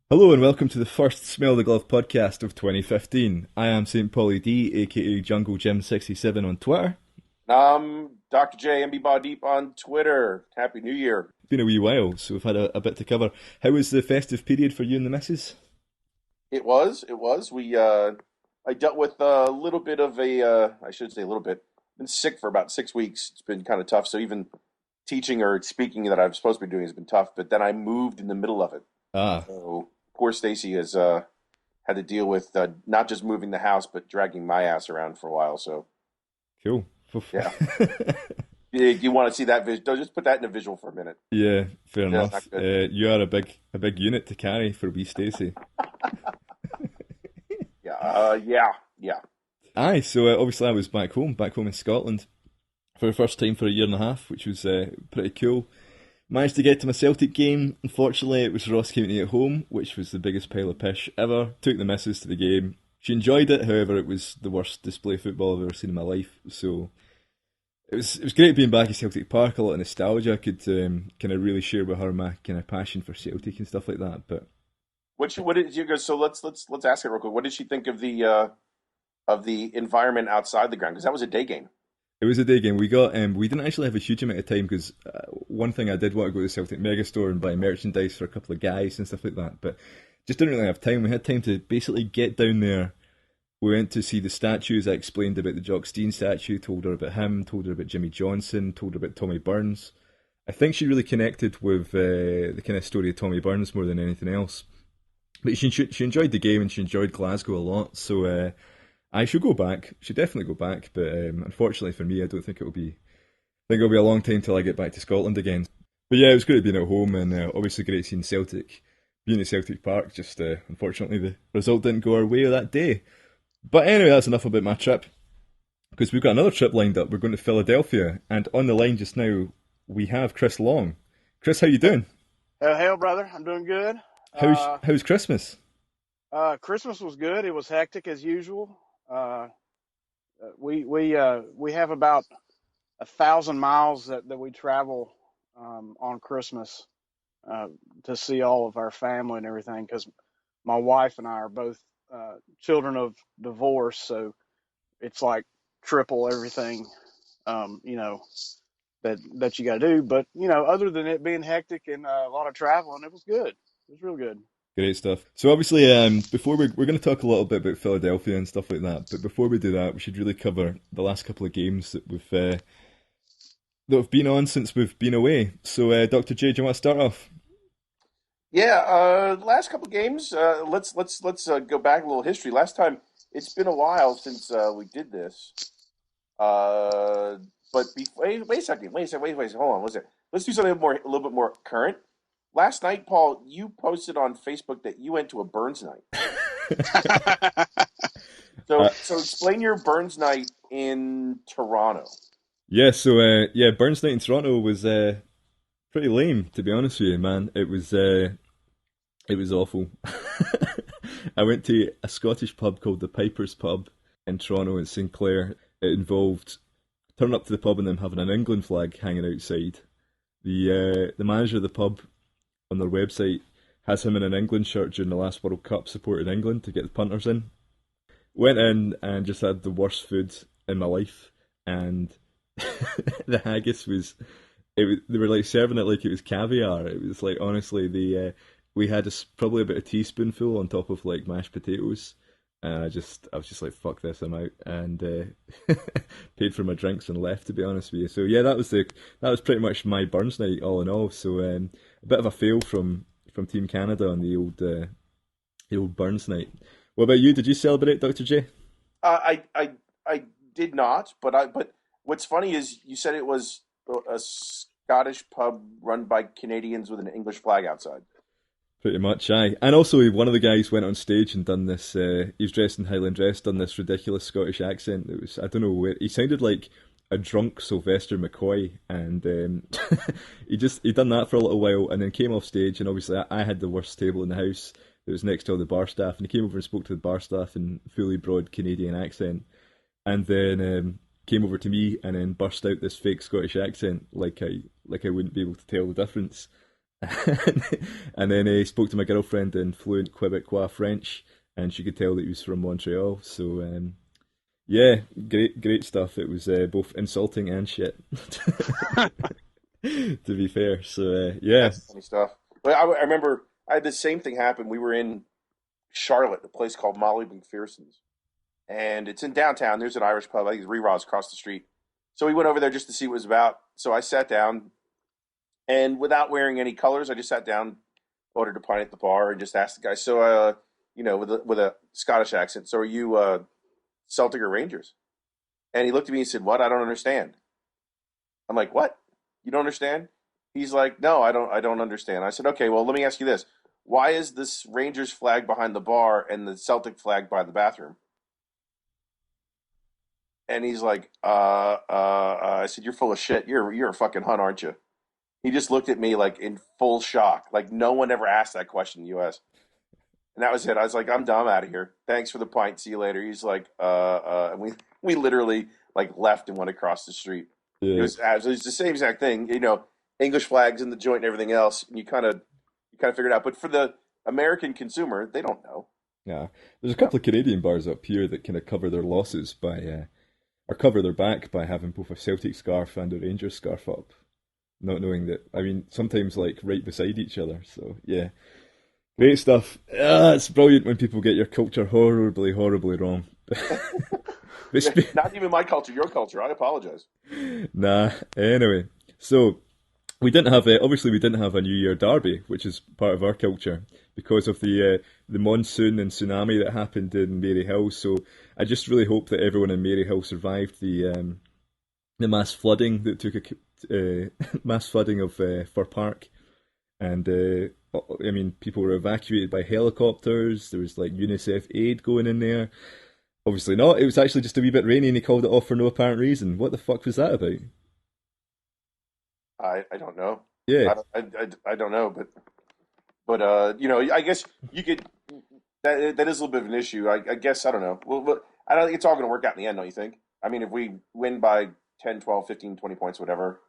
Hello and welcome to the first Smell the Glove podcast of 2015. I am St. Paulie D, aka Jungle Jim 67 on Twitter. Dr. J, MB Deep on Twitter. Happy New Year. It's been a wee while, so we've had a bit to cover. How was the festive period for you and the missus? It was. I dealt with a little bit of I should say a little bit. Been sick for about 6 weeks. It's been kind of tough. So even teaching or speaking that I'm supposed to be doing has been tough. But then I moved in the middle of it. Ah, So poor Stacy has had to deal with not just moving the house, but dragging my ass around for a while. So cool. yeah, you want to see that visual? Just put that in a visual for a minute. Yeah, fair Yeah, it's enough. not good. You are a big unit to carry for wee Stacey. Yeah, yeah. Aye, so obviously I was back home in Scotland for the first time for a year and a half, which was pretty cool. Managed to get to my Celtic game. Unfortunately, it was Ross County at home, which was the biggest pile of pish ever. Took the missus to the game. She enjoyed it, however, it was the worst display of football I've ever seen in my life. So it was great being back at Celtic Park. A lot of nostalgia. I could kind of really share with her my kind of passion for Celtic and stuff like that. But What did you go? So let's ask it real quick. What did she think of the environment outside the ground? Because that was a day game. it was a day game. We didn't actually have a huge amount of time because one thing I did want to go to the Celtic Megastore and buy merchandise for a couple of guys and stuff like that, but just didn't really have time. We had time to basically get down there. We went to see the statues. I explained about the Jock Stein statue, told her about him, told her about Jimmy Johnson, told her about Tommy Burns. I think she really connected with the kind of story of Tommy Burns more than anything else. But she enjoyed the game and she enjoyed Glasgow a lot. So I should go back. Should definitely go back. But unfortunately for me, I don't think it'll be. I think it'll be a long time till I get back to Scotland again. But yeah, it was great being at home and obviously great seeing Celtic. Being at Celtic Park, just unfortunately the result didn't go our way that day. But anyway, that's enough about my trip because we've got another trip lined up. We're going to Philadelphia, and on the line just now we have Chris Long. Chris, how you doing? Hell, brother, I'm doing good. How's Christmas? Christmas was good. It was hectic as usual. Uh, we have about 1,000 miles that we travel on Christmas uh, to see all of our family and everything. Because my wife and I are both children of divorce, so it's like triple everything, um, you know, that you got to do. But other than it being hectic and a lot of traveling, it was good. It was real good. Great stuff. So obviously, before we're going to talk a little bit about Philadelphia and stuff like that, but before we do that, we should really cover the last couple of games that have been on since we've been away. So, Dr. J, do you want to start off? Yeah, last couple games. Let's go back a little history. Last time, it's been a while since we did this. Uh, but wait a second. Wait a second. Hold on. What's it? Let's do something more, a little bit more current. Last night, Paul, you posted on Facebook that you went to a Burns night. So, Uh, so explain your Burns night in Toronto. yeah, so Burns Night in Toronto was pretty lame, to be honest with you, man. It was awful. I went to a Scottish pub called the Piper's Pub in Toronto in St Clair. It involved turning up to the pub and then having an England flag hanging outside. The manager of the pub on their website has him in an England shirt during the last World Cup supporting England to get the punters in. Went in and just had the worst food in my life, and the haggis was they were like serving it like it was caviar. It was like honestly we had probably about a teaspoonful on top of like mashed potatoes. And I was just like, fuck this, I'm out, and paid for my drinks and left. To be honest with you, so yeah, that was pretty much my Burns night, all in all. So a bit of a fail from Team Canada on the old Burns night. What about you? Did you celebrate, Dr. J? I did not, but what's funny is you said it was a Scottish pub run by Canadians with an English flag outside. Pretty much, aye. And also, one of the guys went on stage and done this. He was dressed in Highland dress, done this ridiculous Scottish accent. It was, I don't know where he sounded like a drunk Sylvester McCoy, and he done that for a little while, and then came off stage. And obviously, I had the worst table in the house. It was next to all the bar staff, and he came over and spoke to the bar staff in fully broad Canadian accent, and then came over to me and then burst out this fake Scottish accent like I wouldn't be able to tell the difference. And then he spoke to my girlfriend in fluent Quebecois French, and she could tell that he was from Montreal. So yeah, great stuff. It was both insulting and shit, to be fair. So yeah, That's funny stuff. But I remember I had the same thing happen. We were in Charlotte, a place called Molly McPherson's, and it's in downtown. There's an Irish pub. I think it's Re-Ra's across the street. So we went over there just to see what it was about. So I sat down, and without wearing any colors, I just sat down, ordered a pint at the bar, and just asked the guy. So, with a Scottish accent. So, are you Celtic or Rangers? And he looked at me and said, "What? I don't understand." I'm like, "What? You don't understand?" He's like, "No, I don't. I don't understand." I said, "Okay, well, let me ask you this: why is this Rangers flag behind the bar and the Celtic flag by the bathroom?" And he's like, I said, "You're full of shit. You're a fucking Hun, aren't you?" He just looked at me like in full shock. Like no one ever asked that question in the U.S. And that was it. I was like, "I'm done. I'm out of here. Thanks for the pint. See you later." He's like, and we literally like left and went across the street. yeah, It was the same exact thing. English flags in the joint and everything else. And you kind of figure it out. But for the American consumer, they don't know. yeah. There's a couple of Canadian bars up here that kind of cover their losses by or cover their back by having both a Celtic scarf and a Rangers scarf up, not knowing that. I mean, sometimes like right beside each other. So yeah, great stuff. It's brilliant when people get your culture horribly wrong. But Not even my culture, your culture. I apologize. nah. Anyway, so obviously we didn't have a New Year derby, which is part of our culture because of the monsoon and tsunami that happened in Maryhill. So I just really hope that everyone in Maryhill survived the mass flooding that took a mass flooding of Fir Park, and I mean people were evacuated by helicopters. There was like UNICEF aid going in there. Obviously not. It was actually just a wee bit rainy, and he called it off for no apparent reason. What the fuck was that about? I don't know. Yeah, I don't know, but I guess you could. That is a little bit of an issue. I guess I don't know. Well, I don't think it's all going to work out in the end. Don't you think? I mean, if we win by 10, 12, 15, 20 points, whatever.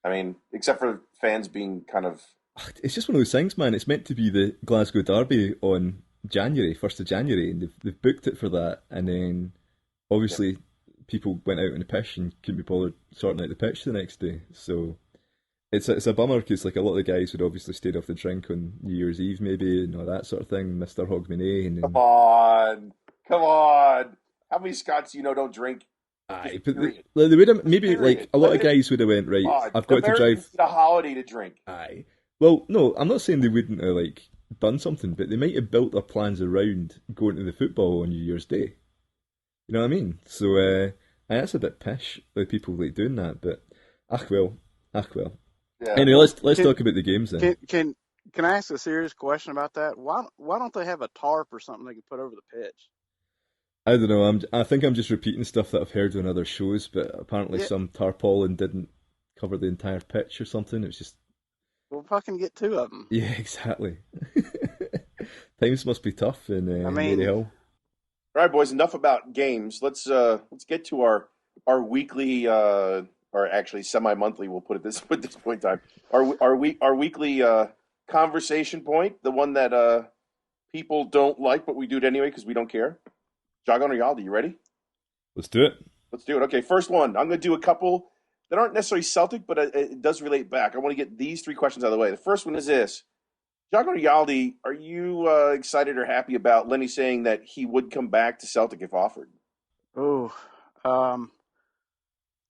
I mean, except for fans being kind of. it's just one of those things, man. It's meant to be the Glasgow Derby on January, 1st of January, and they've booked it for that. And then Yeah. obviously people went out on the pitch and couldn't be bothered sorting out the pitch the next day. So it's a bummer because like a lot of the guys would obviously stayed off the drink on New Year's Eve maybe and all that sort of thing. Mr. Hogmanay and Come then on, come on. How many Scots don't drink? Just aye, but period. they would have Just maybe like period. a lot Let of it. guys would have went right. Come on. I've got to Americans drive. need a holiday to drink. Aye. Well, no, I'm not saying they wouldn't have like done something, but they might have built their plans around going to the football on New Year's Day. You know what I mean? So that's a bit pish, like people like doing that. But ach well, ach well. Yeah. Anyway, Well, let's Can talk about the games then. can I ask a serious question about that? Why don't they have a tarp or something they can put over the pitch? I don't know. I think I'm just repeating stuff that I've heard on other shows, but apparently Yeah, some tarpaulin didn't cover the entire pitch or something. It was just we'll fucking get two of them. yeah, exactly. Times must be tough in I Mary mean, Hill. all right, boys. Enough about games. Let's get to our weekly or actually semi-monthly. We'll put it this at this point in time. Our weekly conversation point, the one that people don't like, but we do it anyway because we don't care. Jagon or Yaldi, you ready? Let's do it. Let's do it. Okay, first one. I'm going to do a couple that aren't necessarily Celtic, but it does relate back. I want to get these three questions out of the way. The first one is this. Jagon or Yaldi, are you excited or happy about Lenny saying that he would come back to Celtic if offered? oh, um,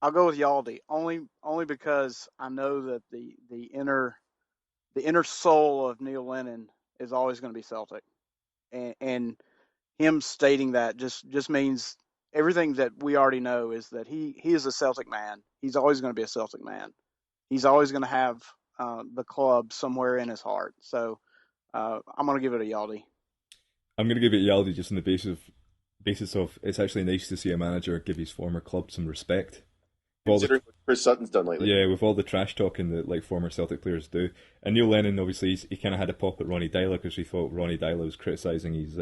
I'll go with Yaldi only because I know that the inner soul of Neil Lennon is always going to be Celtic, and him stating that just means everything that we already know is that he is a Celtic man. He's always going to be a Celtic man. He's always going to have the club somewhere in his heart. So I'm going to give it a Yaldi. I'm going to give it Yaldi just on the basis of it's actually nice to see a manager give his former club some respect. With all the Considering what Chris Sutton's done lately. yeah, with all the trash talking that like former Celtic players do, and Neil Lennon obviously he kind of had a pop at Ronnie Dyler because he thought Ronnie Dyler was criticising his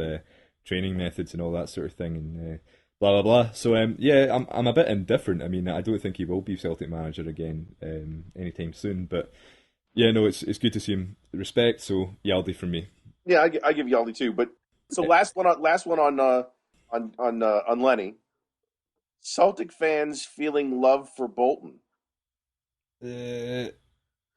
training methods and all that sort of thing, and blah blah blah. So yeah, I'm a bit indifferent. I mean, I don't think he will be Celtic manager again anytime soon, but Yeah, no, it's good to see him. Respect, so Yaldi from me. Yeah, I give Yaldi too. But so last one on Lenny. Celtic fans feeling love for Bolton. Uh,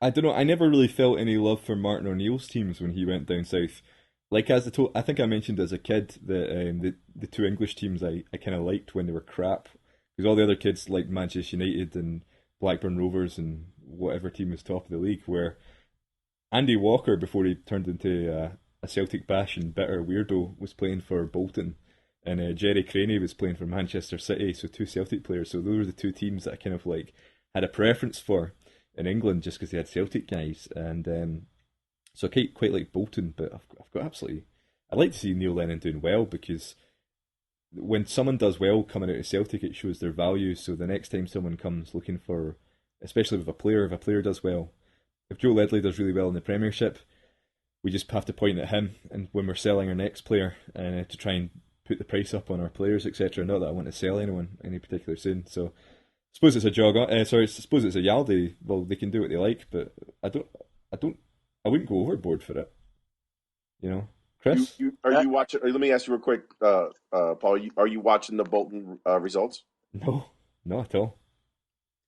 I don't know. I never really felt any love for Martin O'Neill's teams when he went down south. Like I think I mentioned as a kid that the two English teams I kind of liked when they were crap because all the other kids liked Manchester United and Blackburn Rovers and whatever team was top of the league. Where Andy Walker, before he turned into a Celtic bash and bitter weirdo, was playing for Bolton, and Jerry Craney was playing for Manchester City. So two Celtic players. So those were the two teams that I kind of like had a preference for in England just because they had Celtic guys, and so I quite like Bolton, but I've got absolutely. I'd like to see Neil Lennon doing well because when someone does well coming out of Celtic, it shows their value. So the next time someone comes looking for, especially with a player, if a player does well, if Joe Ledley does really well in the Premiership, we just have to point at him. And when we're selling our next player, to try and put the price up on our players, etc. Not that I want to sell anyone any particular soon. So I suppose it's a I suppose it's a Yaldi. Well, they can do what they like, but I don't, I wouldn't go overboard for it. You know, Chris? Are you watching? Let me ask you real quick, Paul. Are you watching the Bolton results, No, not at all.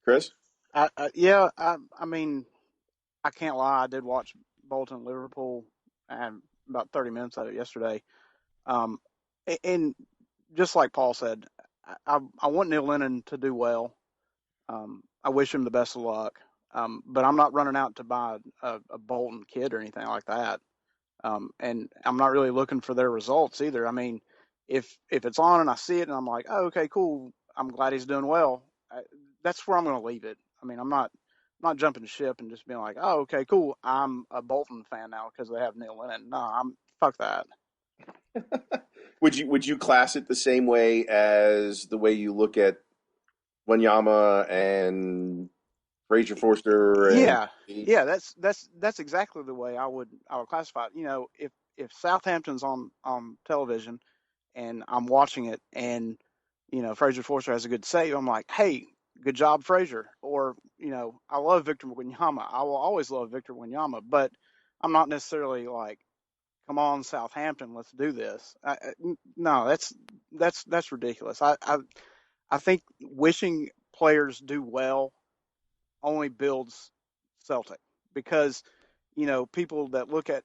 Chris? Yeah, I mean, I can't lie. I did watch Bolton Liverpool and about 30 minutes of it yesterday. Um, and just like Paul said, I want Neil Lennon to do well. I wish him the best of luck. But I'm not running out to buy a Bolton kid or anything like that. And I'm not really looking for their results either. I mean, if it's on and I see it and I'm like, oh, okay, cool. I'm glad he's doing well. That's where I'm going to leave it. I mean, I'm not jumping ship and just being like, oh, okay, cool. I'm a Bolton fan now because they have Neil Lennon. No, fuck that. Would you class it the same way as the way you look at Wanyama and Fraser Forster and Yeah, yeah. That's exactly the way I would classify it. If Southampton's on television and I'm watching it and Fraser Forster has a good save, I'm like, hey, good job, Fraser. Or I love Victor Wanyama. I will always love Victor Wanyama, but I'm not necessarily like, come on, Southampton, let's do this. No, that's ridiculous. I think wishing players do well only builds Celtic because people that look at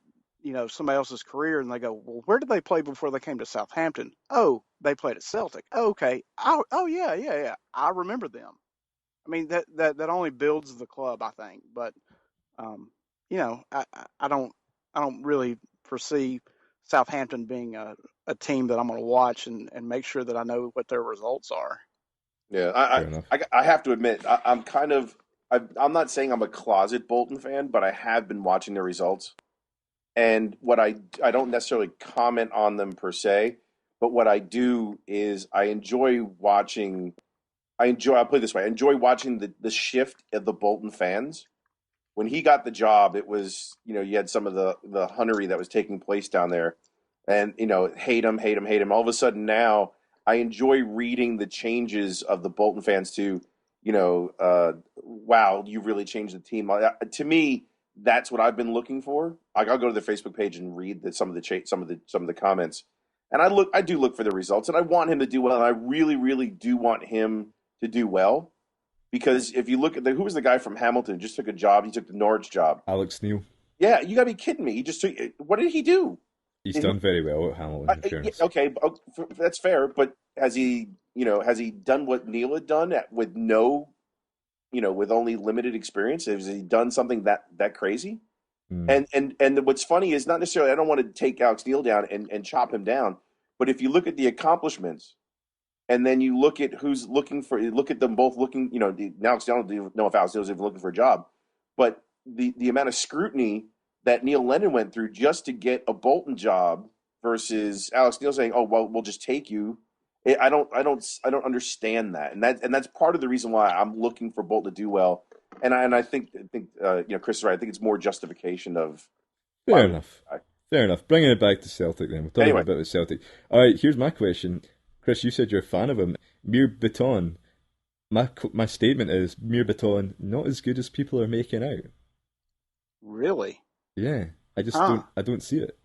somebody else's career and they go, well, where did they play before they came to Southampton? Oh, they played at Celtic. Oh, okay. Oh yeah, yeah, yeah. I remember them. I mean that only builds the club, I think. But um, I don't really foresee Southampton being a team that I'm going to watch and make sure that I know what their results are. Yeah, Fair enough. I have to admit, I'm kind of, I'm not saying I'm a closet Bolton fan, but I have been watching their results. And what I don't necessarily comment on them per se, but what I do is I enjoy watching. I'll put it this way: I enjoy watching the shift of the Bolton fans. When he got the job, it was you had some of the hunnery that was taking place down there, and hate him, hate him, hate him. All of a sudden now, I enjoy reading the changes of the Bolton fans to wow, you really changed the team. To me, that's what I've been looking for. I'll go to their Facebook page and read some of the comments, and I do look for the results, and I want him to do well, and I really, really do want him to do well. Because if you look at who was the guy from Hamilton who just took a job? He took the Norwich job. Alex Neil. Yeah, you gotta be kidding me. He just took. What did he do? He's done very well at Hamilton, in fairness. Okay, that's fair. But has he done what Neil had done with no, with only limited experience? Has he done something that crazy? Mm. And what's funny is not necessarily. I don't want to take Alex Neil down and chop him down, but if you look at the accomplishments and then you look at who's look at them both looking, now I don't know if Alex Neil's even looking for a job, but the amount of scrutiny that Neil Lennon went through just to get a Bolton job versus Alex Neil saying, "Oh, well, we'll just take you." I don't understand that, and that's part of the reason why I'm looking for Bolton to do well, and I think Chris is right. I think it's more justification of Fair why. enough. Fair enough. Bringing it back to Celtic then. We're talking Anyway, about Celtic. All right, here's my question. Chris, you said you're a fan of him. Mir Beton. My statement is Mir Beton not as good as people are making out. Really? Yeah, I just Huh. don't. I don't see it.